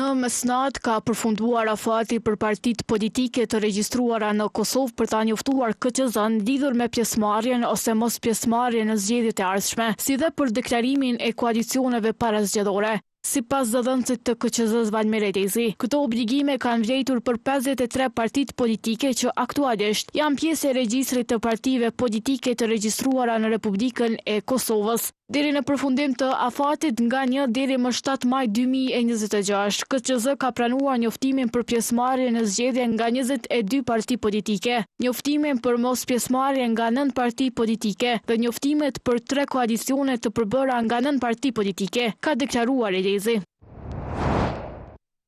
Në mesnatë ka përfunduar afati për partitë politike të regjistruara në Kosovë për ta njoftuar KQZ-n lidhur me pjesëmarrjen ose mos pjesëmarrjen në zgjedhjet e ardhshme, si dhe për deklarimin e koalicioneve parazgjedhore. Sipas zëdhënësit të KQZ-s Valmir Edezi, këto obligime kanë vlerëtur për 53 partitë politike që aktualisht janë pjesë e regjistrit të partive politike të regjistruara në Republikën e Kosovës. Deri në përfundim të afatit nga 1 deri më 7 maj 2026, KQZ ka pranuar njoftimin për pjesëmarrje në zgjedhje nga 22 parti politike, njoftimin për mos pjesëmarrje nga 9 parti politike dhe njoftimet për 3 koalicione të përbëra nga 9 parti politike, ka deklaruar Edezi.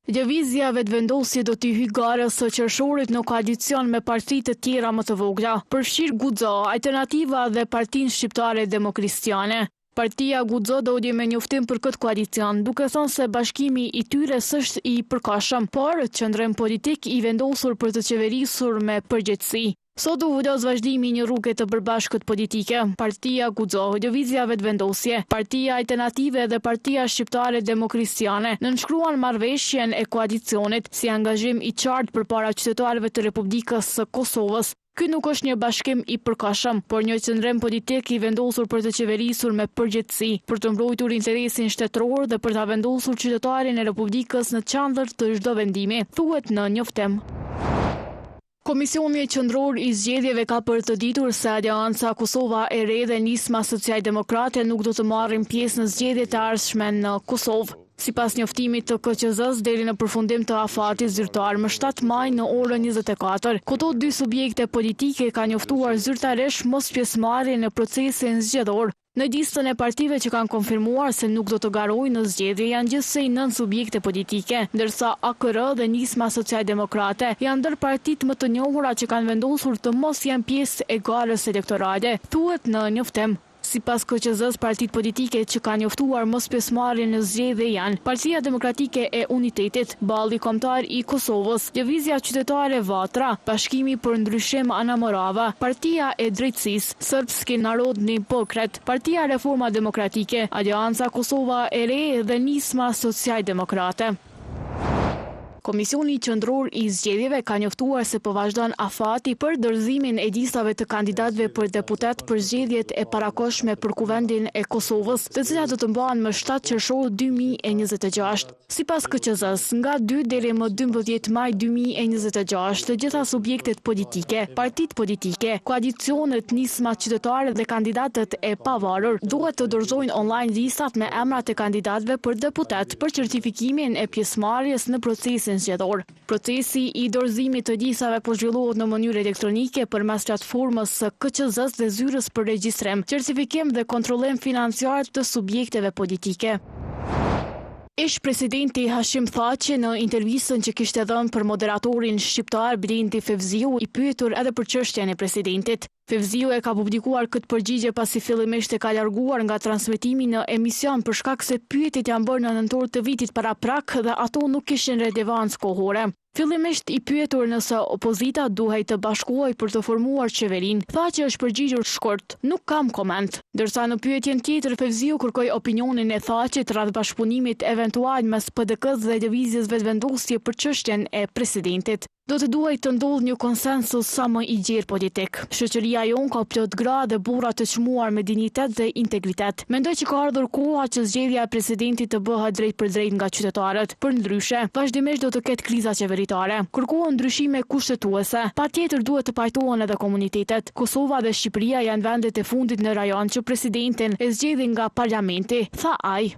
Lëvizja vetëvendosje do t'i hyjë garës së qershorit në koalicion me partitë të tjera më të vogla, përfshirë Guxo, Alternativa dhe Partinë Shqiptare Demokristiane. Partia Guxo doli me njoftim për këtë koalicion, duke thënë se bashkimi i tyre s'është i përkohshëm, por qendrim politik i vendosur për të qeverisur me përgjegjësi. Sot u vendos vazhdimi i një rruge të përbashkët politike, Partia Guxo, Lëvizja Vetëvendosje, Partia Alternative dhe Partia Shqiptare Demokristiane nënshkruan marrëveshjen e koalicionit si angazhim i qartë përpara qytetarëve të Republikës së Kosovës. Ky nuk është një bashkim i përkohshëm, por një qendrim politik i vendosur për të qeverisur me përgjegjësi, për të mbrojtur interesin shtetëror dhe për ta vendosur qytetarin e Republikës në qendër të çdo vendimi, thuhet në njoftim. Komisioni qendror i zgjedhjeve ka për të ditur se Aleanca Kosova e Re dhe Nisma Socialdemokrate nuk do të marrin pjesë në zgjedhjet e ardhshme në Kosovë. Sipas njoftimit të KQZ-s deri në përfundim të afatit zyrtar më 7 maj në orën 24, këto 2 subjekte politike kanë njoftuar zyrtarisht mos pjesëmarrje në procesin zgjedhor. Në listën e partive që kanë konfirmuar se nuk do të garojnë në zgjedhje janë gjithsej 9 subjekte politike, ndërsa AKR dhe Nisma Socialdemokrate janë ndër partitë më të njohura që kanë vendosur të mos janë pjesë e garës elektorale, thuhet në njoftim. Sipas KQZ-s, partitë politike që kanë njoftuar mos pjesëmarrje në zgjedhje janë Partia Demokratike e Unitetit, Balli Kombëtar i Kosovës, Lëvizja Qytetare Vatra, Bashkimi për Ndryshim Ana Morava, Partia e Drejtësisë, Srpski Narodni Pokret, Partia Reforma Demokratike, Aleanca Kosova e Re dhe Nisma Socialdemokrate. Komisioni qendror i zgjedhjeve ka njoftuar se po vazhdon afati për dorëzimin e listave të kandidatëve për deputet për zgjedhjet e parakohshme për Kuvendin e Kosovës, të cilat do të mbahen më 7 qershor 2026. Sipas KQZ-s, nga 2 deri më 12 maj 2026, të gjitha subjektet politike, partitë politike, koalicionet, nismat qytetare dhe kandidatët e pavarur duhet të dorëzojnë online listat me emrat e kandidatëve për deputet për certifikimin e pjesëmarrjes në procesin zgjedhor. Procesi i dorëzimit të listave po zhvillohet në mënyrë elektronike përmes platformës së KQZ-s dhe zyrës për regjistrim, certifikim dhe kontrollim financiar të subjekteve politike. Ish-presidenti Hashim Thaçi në intervistën që kishte dhënë për moderatorin shqiptar Blendi Fevziu i pyetur edhe për çështjen e presidentit. Fevziu e ka publikuar këtë përgjigje pasi fillimisht e ka larguar nga transmetimi në emision për shkak se pyetjet janë bërë në nëntor të vitit paraprak dhe ato nuk kishin relevancë kohore. Fillimisht i pyetur nëse opozita duhej të bashkohej për të formuar qeverinë, Thaçi është përgjigjur shkurt, nuk kam koment. Ndërsa në pyetjen tjetër Fevziu kërkoi opinionin e Thaçit rreth bashkëpunimit eventual mes PDK-s dhe Lëvizjes Vetëvendosje për çështjen e presidentit. Do të duhej të ndodhë një konsensus sa më i gjerë politik. Shoqëria jon ka plot gra dhe burra të çmuar me dinjitet dhe integritet. Mendoj që ka ardhur koha që zgjedhja e presidentit të bëhet drejt për drejt nga qytetarët. Përndryshe, vazhdimisht do të ketë kriza qeveritare. Kërkohen ndryshime kushtetuese. Patjetër duhet të pajtohen edhe komunitetet. Kosova dhe Shqipëria janë vendet e fundit në rajon që presidentin e zgjedhin nga parlamenti, tha ai.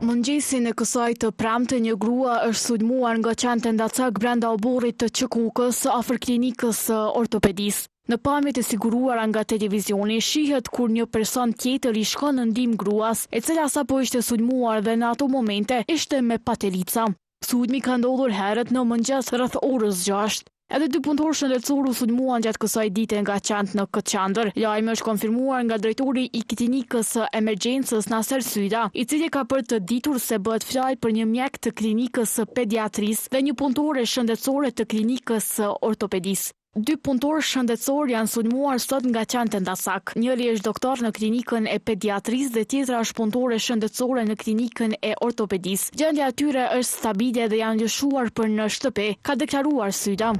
Mëngjesin e kësaj të premte një grua është sulmuar nga qenë tendacak brenda oborrit të QKUK-s afër klinikës së ortopedisë. Në pamjet e siguruara nga televizioni shihet kur një person tjetër i shkon në ndihmë gruas, e cila sapo ishte sulmuar dhe në ato momente ishte me patelica. Sulmi ka ndodhur herët në mëngjes rreth orës 6. Edhe 2 punëtorë shëndetësor u sulmuan gjatë kësaj dite nga qend në këtë qendër. Lajmi është konfirmuar nga drejtori i klinikës së emergjencës Naser Syda, i cili ka për të ditur se bëhet fjalë për një mjek të klinikës së pediatrisë dhe një punëtore shëndetësore të klinikës së ortopedisë. 2 punëtorë shëndetësor janë sulmuar sot nga Qantendasak. Njëri është doktor në klinikën e pediatrisë dhe tjetra është punëtore shëndetësore në klinikën e ortopedisë. Gjendja e tyre është stabile dhe janë lëshuar për në shtëpi, ka deklaruar Syda.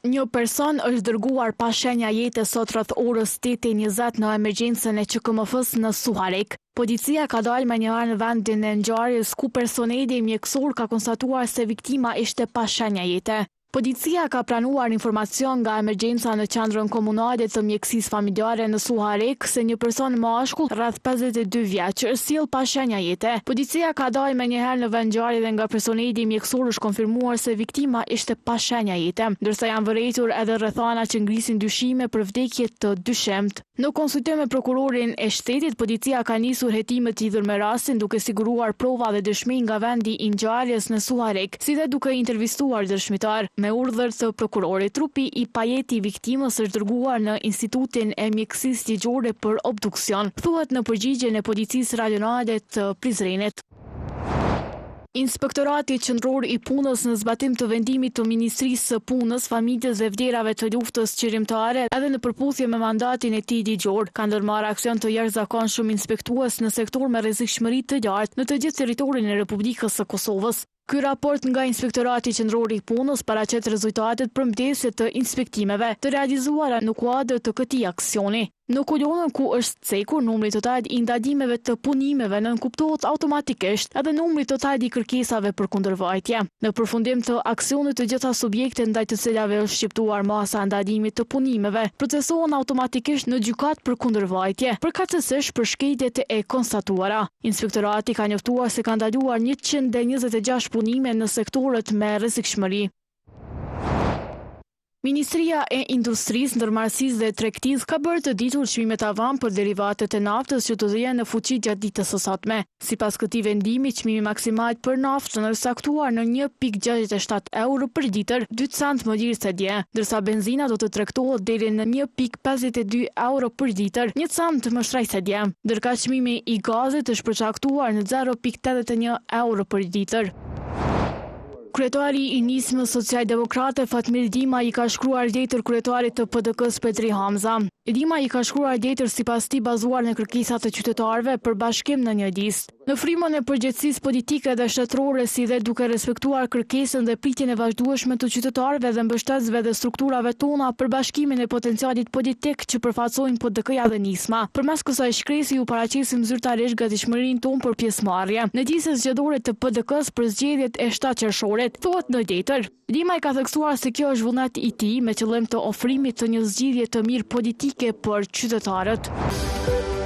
Një person është dërguar pa shenja jete sot rreth orës 8:20 në emergjencën e QKMF-s në Suharek. Policia ka dalë me njëherë në vendin e ngjarjes ku personeli mjekësor ka konstatuar se viktima ishte pa shenja jete. Policia ka pranuar informacion nga emergjenca në qendrën komunale të mjekësisë familjare në Suharek se një person mashkull rreth 52 vjeç sjell pa shenja jete. Policia ka dalë me njëherë në vend ngjarje dhe nga personeli mjekësor është konfirmuar se viktima ishte pa shenja jete, ndërsa janë vërejtur edhe rrethana që ngrisin dyshime për vdekje të dyshemt. Në konsultim me prokurorin e shtetit, policia ka nisur hetime të lidhur me rastin duke siguruar prova dhe dëshmi nga vendi i ngjarjes në Suharek, si dhe duke intervistuar dëshmitar. Me urdhër të prokurorit, trupi i pajeti i viktimës është dërguar në Institutin e Mjekësisë Ligjore për obduksion, thuhet në përgjigjen e Policisë Rajonale të Prizrenit. Inspektorati Qendror i Punës në zbatim të vendimit të Ministrisë së Punës, Familjes dhe Vlerave të Luftës Qërimtare edhe në përputhje me mandatin e tij ligjor, ka ndërmarrë aksion të jashtëzakonshëm inspektues në sektor me rrezikshmëri të lartë në të gjithë territorin e Republikës së Kosovës. Ky raport nga Inspektorati Qendror i Punës paraqet rezultatet për mbledhje të inspektimeve të realizuara në kuadër të këtij aksioni. Në kolonën ku është cekur, numri total i ndaltimeve të punimeve nënkuptohet automatikisht edhe numri total i kërkesave për kundërvajtje. Në përfundim të aksionit të gjitha subjektet ndaj të cilave është shqiptuar masa e ndalimit të punimeve, procesohen automatikisht në gjykatë për kundërvajtje, përkatësisht për shkeljet e konstatuara. Inspektorati ka njoftuar se ka ndaluar 126 punime në sektorët me rrezikshmëri. Ministria e Industrisë, Ndërmarrësisë dhe Tregtisë ka bërë të ditur çmimet avan për derivatet e naftës që do të jenë në fuqi gjatë ditës së sotme. Sipas këtij vendimi, çmimi maksimal për naftën është saktuar në 1.67 euro për litër, 2 cent më lirë se dje, ndërsa benzina do të tregtohet deri në 1.52 euro për litër, 1 cent më shtrejt se dje, ndërka çmimi i gazit është përcaktuar në 0.81 euro për litër. Kryetari i nismës socialdemokrate Fatmir Dima i ka shkruar letër kryetarit të PDK-s Petri Hamza. Dima i ka shkruar letër sipas tij bazuar në kërkesat e qytetarëve për bashkim në një listë. Në frymën e përgjegjësisë politike dhe shtetërore, si dhe duke respektuar kërkesën dhe pritjen e vazhdueshme të qytetarëve dhe mbështetësve dhe strukturave tona për bashkimin e potencialit politik që përfaqësojnë PDK-ja dhe nisma. Përmes kësaj shkresi u paraqisim zyrtarisht gatishmërinë tonë për pjesëmarrje në listën zgjedhore të PDK-s për zgjedhjet e 7 qershorit, thuhet në letër. Dima i ka theksuar se kjo është vullnet i tij me qëllim të ofrimit të një zgjidhje të mirë politike për qytetarët.